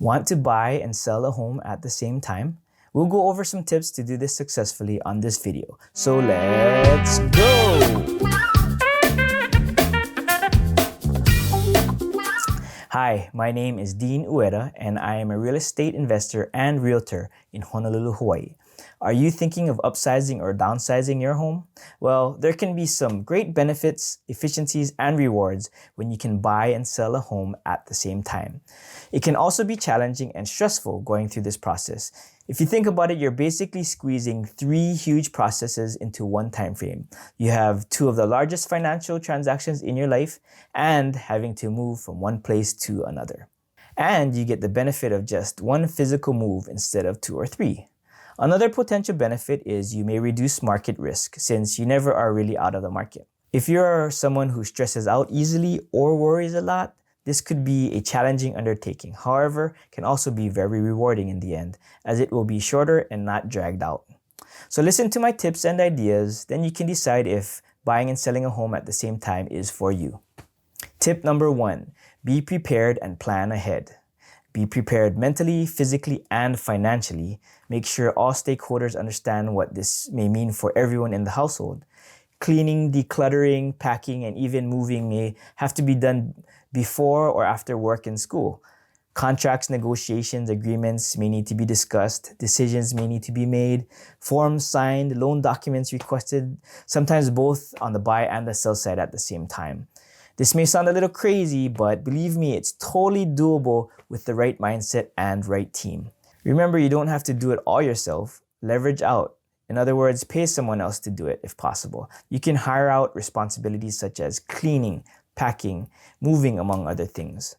Want to buy and sell a home at the same time? We'll go over some tips to do this successfully on this video. So let's go! Hi, my name is Dean Ueda and I am a real estate investor and realtor in Honolulu, Hawaii. Are you thinking of upsizing or downsizing your home? Well, there can be some great benefits, efficiencies, and rewards when you can buy and sell a home at the same time. It can also be challenging and stressful going through this process. If you think about it, you're basically squeezing 3 huge processes into one time frame. You have 2 of the largest financial transactions in your life and having to move from one place to another. And you get the benefit of just 1 physical move instead of 2 or 3. Another potential benefit is you may reduce market risk since you never are really out of the market. If you're someone who stresses out easily or worries a lot, this could be a challenging undertaking. However, can also be very rewarding in the end, as it will be shorter and not dragged out. So listen to my tips and ideas, then you can decide if buying and selling a home at the same time is for you. Tip number 1, be prepared and plan ahead. Be prepared mentally, physically, and financially. Make sure all stakeholders understand what this may mean for everyone in the household. Cleaning, decluttering, packing, and even moving may have to be done before or after work and school. Contracts, negotiations, agreements may need to be discussed. Decisions may need to be made. Forms signed, loan documents requested, sometimes both on the buy and the sell side at the same time. This may sound a little crazy, but believe me, it's totally doable with the right mindset and right team. Remember, you don't have to do it all yourself. Leverage out. In other words, pay someone else to do it if possible. You can hire out responsibilities such as cleaning, packing, moving, among other things.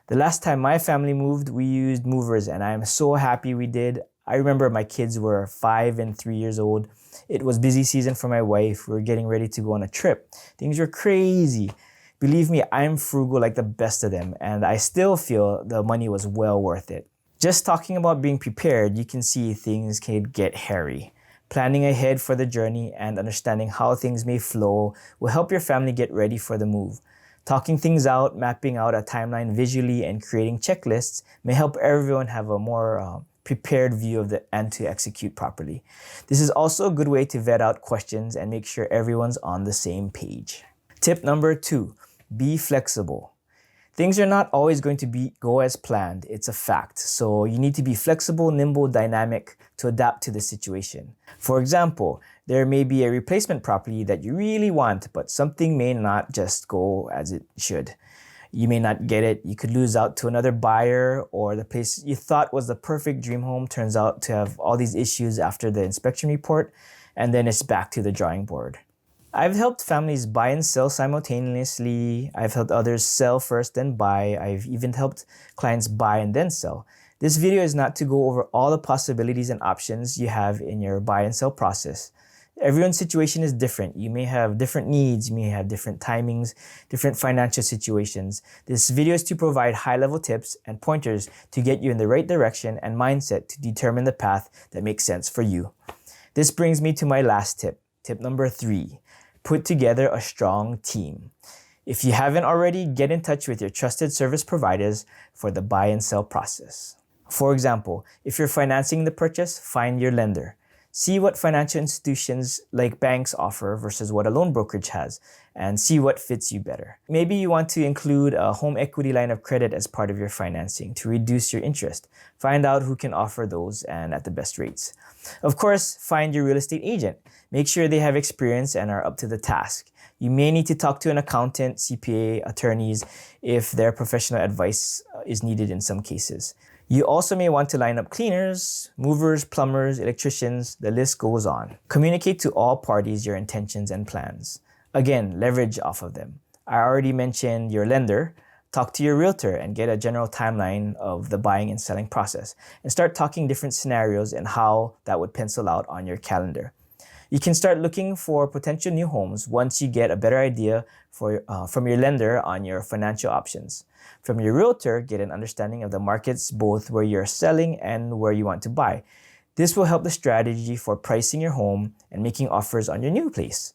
The last time my family moved, we used movers and I am so happy we did. I remember my kids were 5 and 3 years old. It was busy season for my wife. We were getting ready to go on a trip. Things were crazy. Believe me, I'm frugal like the best of them, and I still feel the money was well worth it. Just talking about being prepared, you can see things can get hairy. Planning ahead for the journey and understanding how things may flow will help your family get ready for the move. Talking things out, mapping out a timeline visually, and creating checklists may help everyone have a more prepared view of and to execute properly. This is also a good way to vet out questions and make sure everyone's on the same page. Tip number 2, be flexible. Things are not always going to go as planned. It's a fact. So you need to be flexible, nimble, dynamic to adapt to the situation. For example, there may be a replacement property that you really want, but something may not just go as it should. You may not get it. You could lose out to another buyer, or the place you thought was the perfect dream home turns out to have all these issues after the inspection report, and then it's back to the drawing board. I've helped families buy and sell simultaneously. I've helped others sell first, then buy. I've even helped clients buy and then sell. This video is not to go over all the possibilities and options you have in your buy and sell process. Everyone's situation is different. You may have different needs, you may have different timings, different financial situations. This video is to provide high-level tips and pointers to get you in the right direction and mindset to determine the path that makes sense for you. This brings me to my last tip. Tip number 3. Put together a strong team. If you haven't already, get in touch with your trusted service providers for the buy and sell process. For example, if you're financing the purchase, find your lender. See what financial institutions like banks offer versus what a loan brokerage has, and see what fits you better. Maybe you want to include a home equity line of credit as part of your financing to reduce your interest. Find out who can offer those and at the best rates. Of course, find your real estate agent. Make sure they have experience and are up to the task. You may need to talk to an accountant, CPA, attorneys if their professional advice is needed in some cases. You also may want to line up cleaners, movers, plumbers, electricians, the list goes on. Communicate to all parties your intentions and plans. Again, leverage off of them. I already mentioned your lender. Talk to your realtor and get a general timeline of the buying and selling process, and start talking different scenarios and how that would pencil out on your calendar. You can start looking for potential new homes once you get a better idea from your lender on your financial options. From your realtor, get an understanding of the markets both where you're selling and where you want to buy. This will help the strategy for pricing your home and making offers on your new place.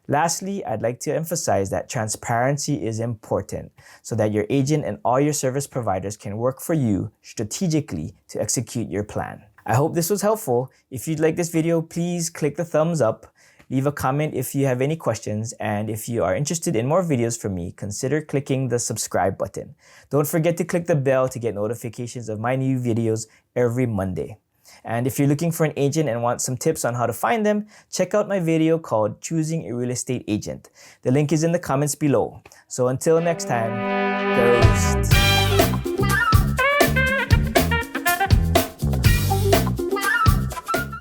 Lastly, I'd like to emphasize that transparency is important so that your agent and all your service providers can work for you strategically to execute your plan. I hope this was helpful. If you'd like this video, please click the thumbs up, leave a comment if you have any questions, and if you are interested in more videos from me, consider clicking the subscribe button. Don't forget to click the bell to get notifications of my new videos every Monday. And if you're looking for an agent and want some tips on how to find them, check out my video called Choosing a Real Estate Agent. The link is in the comments below. So until next time, Ghost.